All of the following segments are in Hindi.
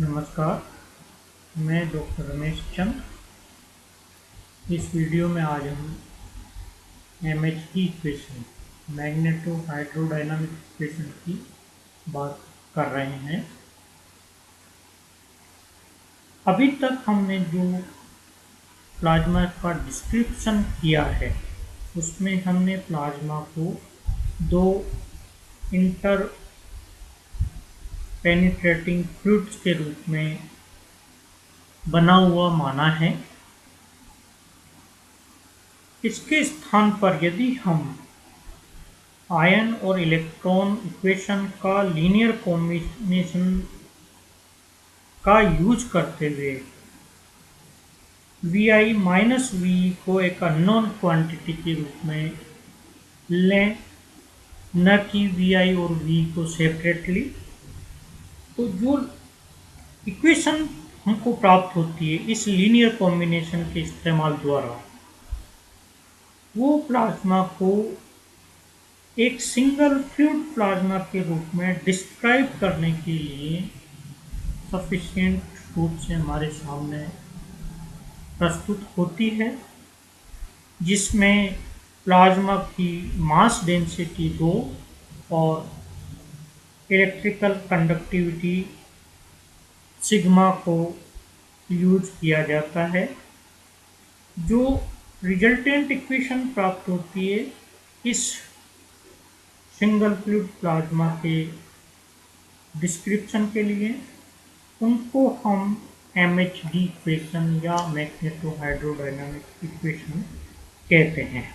नमस्कार, मैं डॉक्टर रमेश चंद। इस वीडियो में आज हम MHD equation, magneto hydrodynamic equation की बात कर रहे हैं। अभी तक हमने जो प्लाज्मा का डिस्क्रिप्शन किया है उसमें हमने प्लाज्मा को दो इंटर पेनिट्रेटिंग फ्लूइड्स के रूप में बना हुआ माना है। इसके स्थान पर यदि हम आयन और इलेक्ट्रॉन इक्वेशन का लीनियर कॉम्बिनेशन का यूज करते हुए Vi माइनस वी को एक अननोन क्वांटिटी के रूप में लें, न कि Vi और V को सेपरेटली, तो जो इक्वेशन हमको प्राप्त होती है इस लीनियर कॉम्बिनेशन के इस्तेमाल द्वारा, वो प्लाज्मा को एक सिंगल फ्लूइड प्लाज्मा के रूप में डिस्क्राइब करने के लिए सफिशिएंट रूप से हमारे सामने प्रस्तुत होती है, जिसमें प्लाज्मा की मास डेंसिटी 2 और इलेक्ट्रिकल कंडक्टिविटी सिग्मा को यूज किया जाता है। जो रिजल्टेंट इक्वेशन प्राप्त होती है इस सिंगल फ्लूइड प्लाज्मा के डिस्क्रिप्शन के लिए, उनको हम एमएचडी इक्वेशन या मैग्नेटो हाइड्रोडायनामिक इक्वेशन कहते हैं।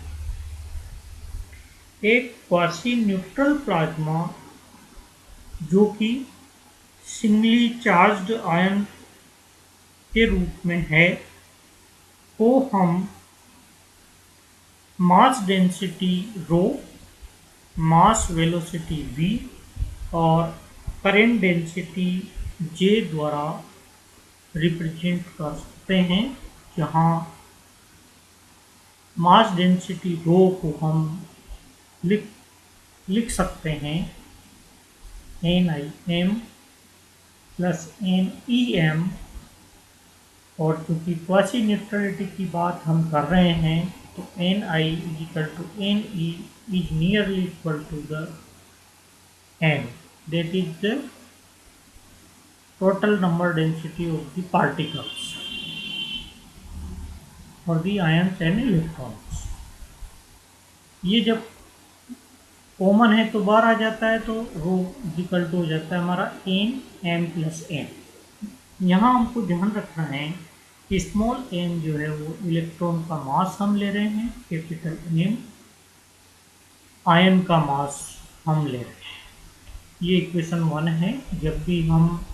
एक क्वासी न्यूट्रल प्लाज्मा जो कि सिंगली चार्ज्ड आयन के रूप में है, को हम मास डेंसिटी रो, मास वेलोसिटी v और करंट डेंसिटी J द्वारा रिप्रेजेंट कर सकते हैं, जहां मास डेंसिटी रो को हम लिख सकते हैं NIm प्लस NEm, और चूंकि क्वासी न्यूट्रलिटी की बात हम कर रहे हैं तो Ni equal to Ne is nearly equal to the n, that is the total number density of the particles for the ions and electrons। ये जब कॉमन है तो बाहर आ जाता है, तो रो इक्वल टू हो जाता है हमारा Nm प्लस n। यहाँ हमको ध्यान रखना है कि स्मॉल m जो है वो इलेक्ट्रॉन का मास हम ले रहे हैं, कैपिटल M आयन का मास हम ले रहे हैं। ये इक्वेशन 1 है। जब भी हम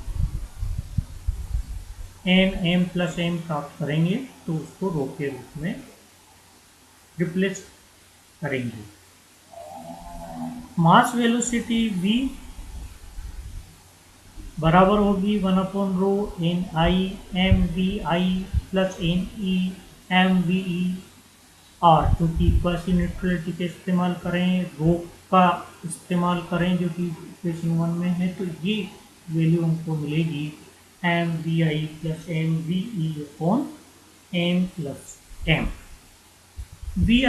Nm प्लस m प्राप्त करेंगे तो उसको रो के रूप में रिप्लेस करेंगे। मास वेलोसिटी v बराबर होगी 1/रो NImVi प्लस NEmVe, और चूँकि क्वासी न्यूट्रलिटी का इस्तेमाल करें, रो का इस्तेमाल करें जो कि इक्वेशन 1 में है, तो ये वैल्यू हमको मिलेगी MVi plus MVe upon n plus m। Vi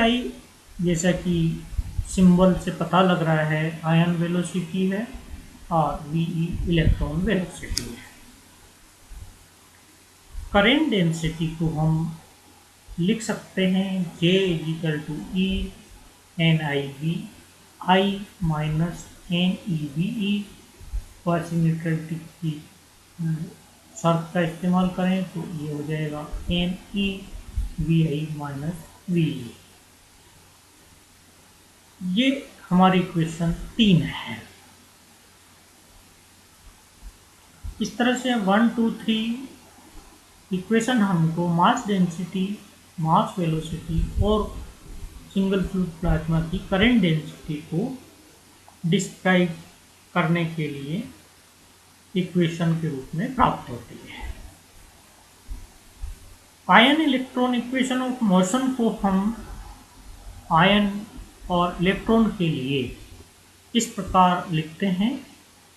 जैसा कि सिंबल से पता लग रहा है आयन वेलोसिटी है और Ve इलेक्ट्रॉन वेलोसिटी है। करंट डेंसिटी को हम लिख सकते हैं J equal to E NiVi minus NeVe। Quasi neutrality की शर्त का इस्तेमाल करें तो ये हो जाएगा NeVi माइनस Ve। ये हमारी इक्वेशन 3 है। इस तरह से 1 2 3 इक्वेशन हमको मास डेंसिटी, मास वेलोसिटी और सिंगल फ्लूइड प्लाज्मा की करंट डेंसिटी को डिस्क्राइब करने के लिए इक्वेशन के रूप में प्राप्त होती है। Ion electron equation of motion को हम आयन और इलेक्ट्रॉन के लिए इस प्रकार लिखते हैं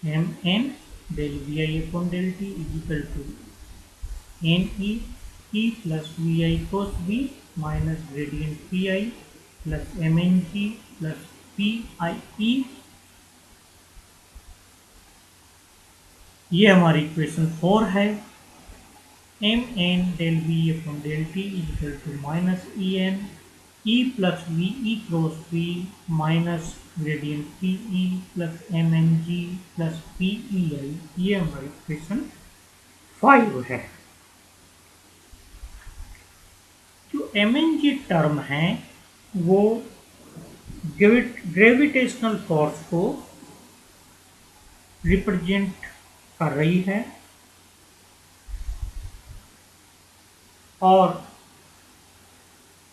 Mn del vi upon del t is equal to n e plus vi cos v minus gradient pi plus mn g plus pi e। ये हमारी इक्वेशन 4 है। M N del V upon del T is equal to minus E N E plus V E cross V minus gradient P E plus M N G plus P E I. ये हमारी इक्वेशन 5 है। जो एम एन जी टर्म है वो ग्रेविटेशनल फोर्स को रिप्रेजेंट कर रही है और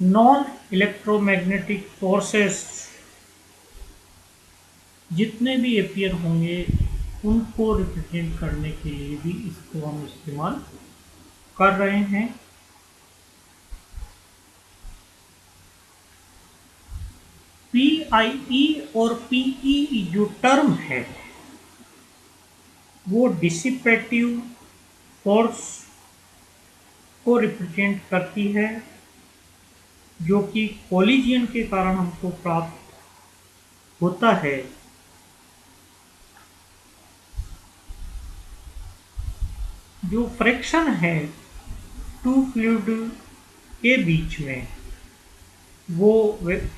नॉन इलेक्ट्रोमैग्नेटिक फोर्सेस जितने भी अपीयर होंगे उनको रिप्रेजेंट करने के लिए भी इसको हम इस्तेमाल कर रहे हैं। PIE और PE जो टर्म है वो डिसिपेटिव फोर्स को रिप्रेजेंट करती है जो कि कोलिजन के कारण हमको प्राप्त होता है। जो फ्रिक्शन है टू फ्लूइड के बीच में वो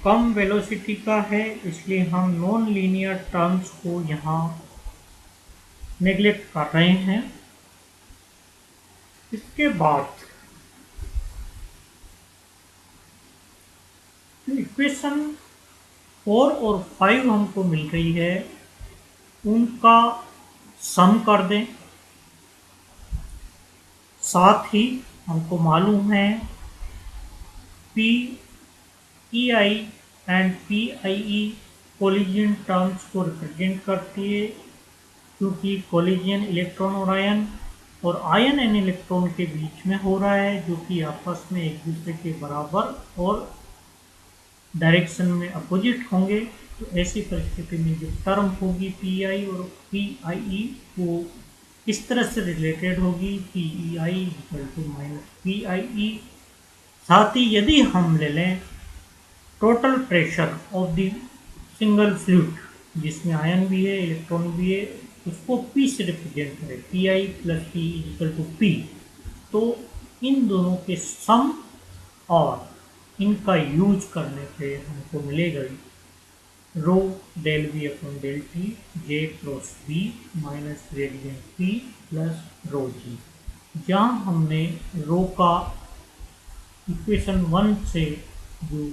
कम वेलोसिटी का है, इसलिए हम नॉन लीनियर टर्म्स को यहाँ नेग्लेक्ट कर रहे हैं। इसके बाद इक्वेशन 4 और 5 हमको मिल रही है उनका सम कर दें। साथ ही हमको मालूम है PEI and PIE collision terms को रिप्रेजेंट करती है क्योंकि कोलिजन इलेक्ट्रॉन और आयन एंड इलेक्ट्रॉन के बीच में हो रहा है जो कि आपस में एक दूसरे के बराबर और डायरेक्शन में अपोजिट होंगे। तो ऐसी परिस्थिति में जो टर्म होगी PI और PIE वो इस तरह से रिलेटेड होगी PEI equal to minus PIE। साथ ही यदि हम ले लें total pressure of the single fluid जिसमें आयन भी है इलेक्ट्रॉन भी है उसको P से रिप्रेजेंट करें PI plus P equal to P, तो इन दोनों के सम और इनका यूज करने पे हमको मिलेगा rho del V upon del T J cross B minus gradient P plus rho G. जहाँ हमने रो का इक्वेशन 1 से जो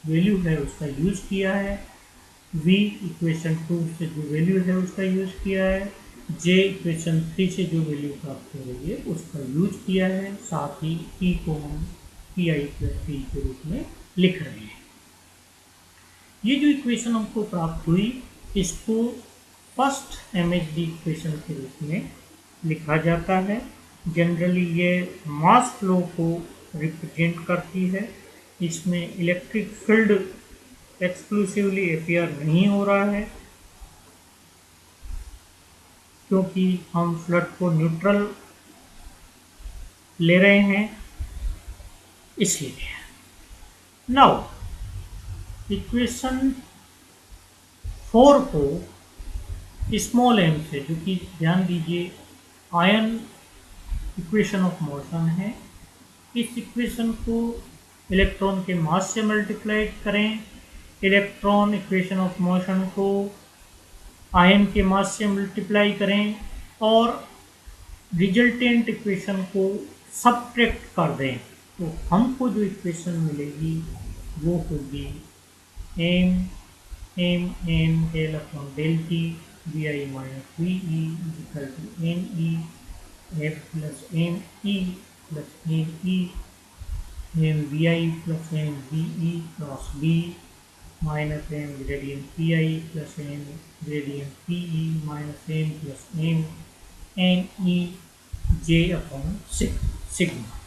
वैल्यू है उसका यूज किया है, v इक्वेशन 2 से जो वैल्यू है उसका यूज किया है, j इक्वेशन 3 से जो वैल्यू प्राप्त हो रही है उसका यूज किया है। साथ ही p को हम PI प्लस P के रूप में लिख रहे हैं। ये जो इक्वेशन हमको प्राप्त हुई इसको फर्स्ट MHD इक्वेशन के रूप में लिखा जाता है। जनरली ये मास फ्लो को रिप्रेजेंट करती है। इसमें इलेक्ट्रिक फील्ड एक्सक्लूसिवली अपीयर नहीं हो रहा है क्योंकि हम फ्लड को न्यूट्रल ले रहे हैं इसलिए। नाउ इक्वेशन 4 को स्मॉल m से, जो कि ध्यान दीजिए आयन इक्वेशन ऑफ मोशन है, इस इक्वेशन को इलेक्ट्रॉन के मास से मल्टीप्लाई करें, इलेक्ट्रॉन इक्वेशन ऑफ मोशन को आयन के मास से मल्टीप्लाई करें और रिजल्टेंट इक्वेशन को सब्ट्रैक्ट कर दें तो हमको जो इक्वेशन मिलेगी वो होगी M N del upon del T V I minus V E equal to N E F plus M E plus N E M V I plus M V E cross B minus M gradient P I plus M gradient P E minus M plus M N E J upon sigma.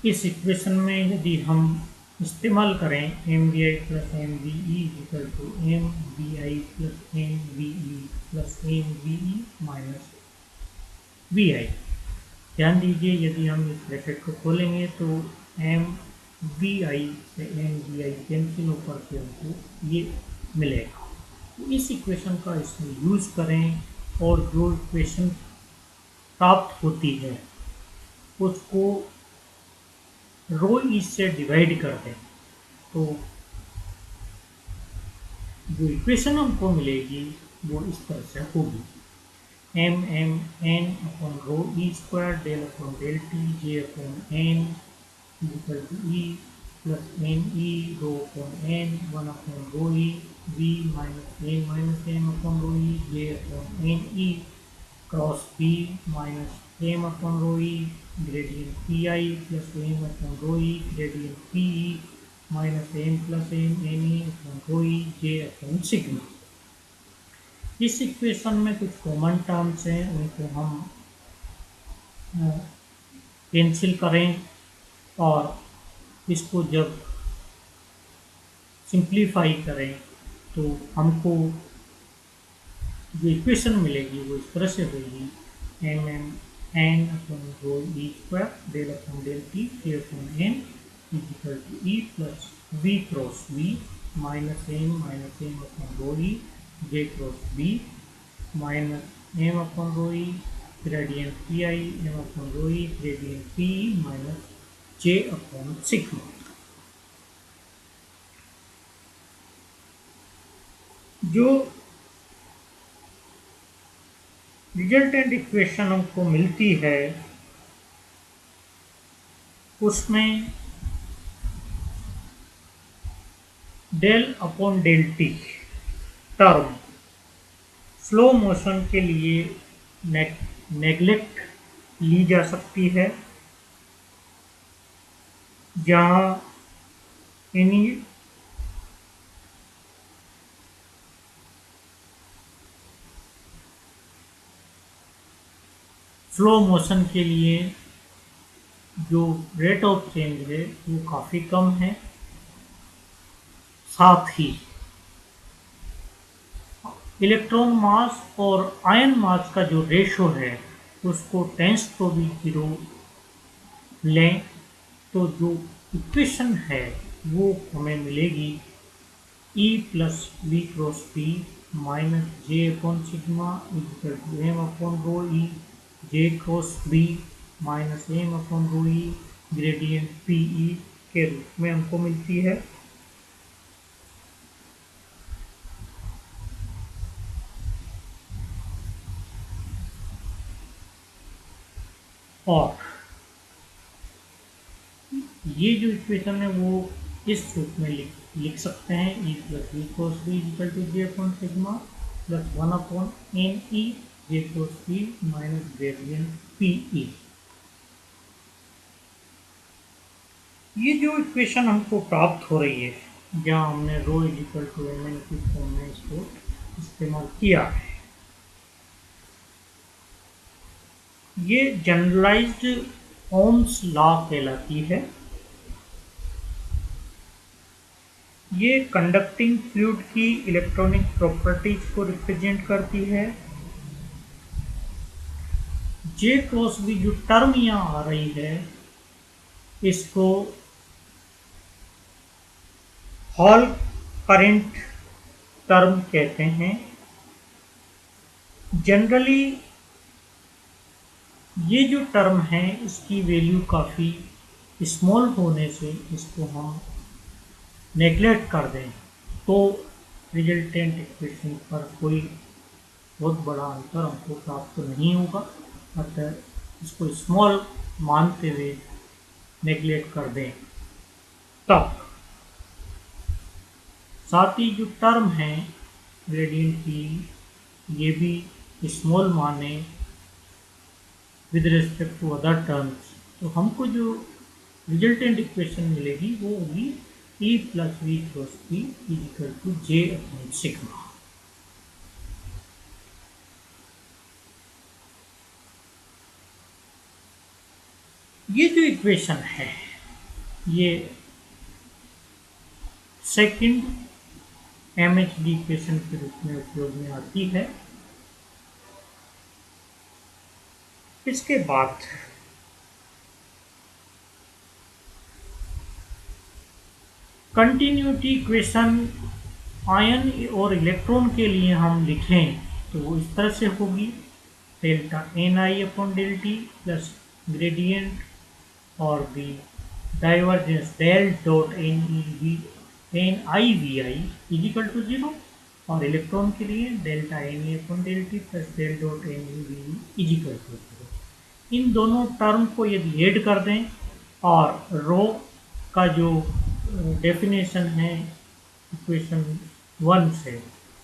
इस इक्वेशन में यदि हम इस्तेमाल करें M V I plus M V E equal to M V I plus M V E plus M V E minus V I. ध्यान दीजिए यदि हम इस ब्रैकेट को खोलेंगे तो एम वी आई से एम वी आई कैंसिल होकर के हमको ये मिलेगा। तो इस इक्वेशन का इसमें यूज़ करें और जो इक्वेशन प्राप्त होती है उसको रो ई से डिवाइड कर दें तो जो इक्वेशन हमको मिलेगी वो इस तरह से होगी M M N upon rho E square del upon del T J upon N equal to E plus N E rho upon N one upon rho E V minus M upon rho E J upon N E cross B minus M upon rho E gradient P I plus M upon rho E gradient P E minus M plus M N E upon rho E J upon sigma. इस इक्वेशन में कुछ कॉमन टर्म्स हैं उनको हम कैंसिल करें और इसको जब सिंप्लीफाई करें तो हमको जो इक्वेशन मिलेगी वो इस तरह से होगी M M N upon rho E square del upon del T के upon N equal to E plus V cross V minus M upon rho E J cross B minus M upon rho E gradient P I M upon rho E gradient P minus J upon sigma. जो रिजल्टेंट इक्वेशन हमको मिलती है उसमें del upon del T term slow motion के लिए नेग्लेक्ट ली जा सकती है जहाँ एनी स्लो मोशन के लिए जो रेट ऑफ चेंज है वो काफ़ी कम है। साथ ही इलेक्ट्रॉन मास और आयन मास का जो रेशो है उसको 10⁻⁴ लें तो जो इक्वेशन है वो हमें मिलेगी E plus V cross P minus J upon sigma equal to M upon rho E J cross B minus M upon rho E gradient P E के रूप में हमको मिलती है। और ये जो इक्वेशन है वो इस रूप में लिख सकते हैं E plus V cross B equal to J upon sigma plus 1 upon N E J cross B minus gradient P E. ये जो इक्वेशन हमको प्राप्त हो रही है जहाँ हमने rho equal to M N की फॉर्म में इसको इस्तेमाल किया है ये जनरलाइज्ड ओम्स लॉ कहलाती है। ये कंडक्टिंग फ्लूइड की इलेक्ट्रॉनिक प्रॉपर्टीज को रिप्रेजेंट करती है। जे क्रॉस बी जो टर्म यहाँ आ रही है इसको हॉल करंट टर्म कहते हैं। जनरली ये जो टर्म है इसकी वैल्यू काफ़ी स्मॉल होने से इसको हम नेग्लेक्ट कर दें तो रिजल्टेंट इक्वेशन पर कोई बहुत बड़ा अंतर हमको प्राप्त नहीं होगा। अतः इसको स्मॉल मानते हुए नेग्लेक्ट कर दें तब साथ ही जो टर्म है ग्रेडियंट की ये भी स्मॉल माने with respect to other terms तो हमको जो रिजल्टेंट इक्वेशन मिलेगी वो होगी E plus V cross P equal to J upon sigma. ये जो इक्वेशन है ये सेकंड MHD इक्वेशन के रूप में उपयोग में आती है। इसके बाद कंटिन्यूटी इक्वेशन आयन और इलेक्ट्रॉन के लिए हम लिखें तो वो इस तरह से होगी, delta NI upon del T plus gradient और B divergence del dot NIVI is equal to 0, और इलेक्ट्रॉन के लिए delta NE upon del T plus del dot NEVE is equal to 0। इन दोनों टर्म को यदि ऐड कर दें और रो का जो डेफिनेशन है इक्वेशन 1 से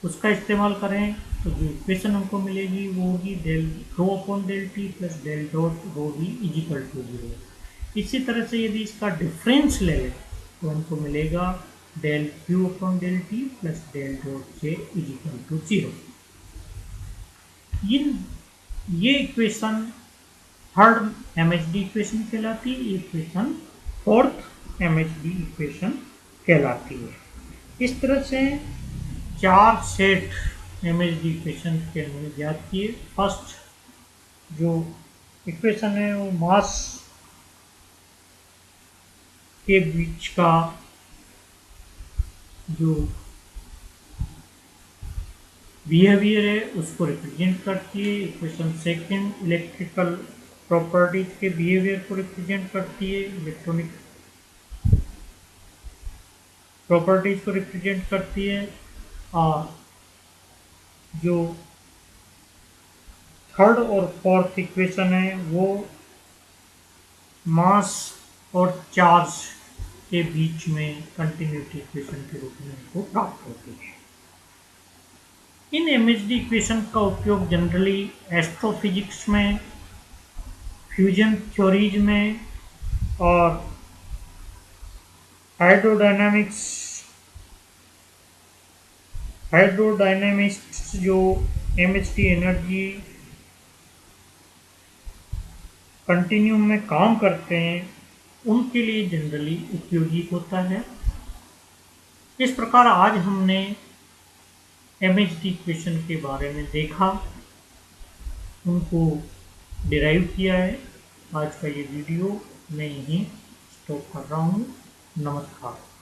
उसका इस्तेमाल करें तो जो इक्वेशन हमको मिलेगी वो होगी del rho upon del T plus del dot rho V equal to 0। इसी तरह से यदि इसका डिफरेंस ले लें तो हमको मिलेगा del Q upon del T plus del dot J equal to 0। ये इक्वेशन थर्ड MHD इक्वेशन कहलाती है, इक्वेशन फोर्थ MHD इक्वेशन कहलाती है। इस तरह से 4 सेट MHD इक्वेशन के हमने ज्ञात किए। फर्स्ट जो इक्वेशन है वो मास के बीच का जो बिहेवियर है उसको रिप्रेजेंट करती है। इक्वेशन सेकंड इलेक्ट्रिकल प्रॉपर्टीज के बिहेवियर को रिप्रेजेंट करती है, इलेक्ट्रॉनिक प्रॉपर्टीज को रिप्रेजेंट करती है। और जो थर्ड और फोर्थ इक्वेशन है वो मास और चार्ज के बीच में कंटिन्यूटी इक्वेशन के रूप में हमको प्राप्त होती है। इन MHD इक्वेशन का उपयोग जनरली एस्ट्रोफिजिक्स में, फ्यूजन थ्योरीज में और हाइड्रोडायनामिक्स जो MHD एनर्जी कंटिन्यूम में काम करते हैं उनके लिए जनरली उपयोगी होता है। इस प्रकार आज हमने MHD इक्वेशन के बारे में देखा, उनको डिराइव किया है। आज का ये वीडियो मैं यहीं स्टॉप कर रहा हूँ। नमस्कार।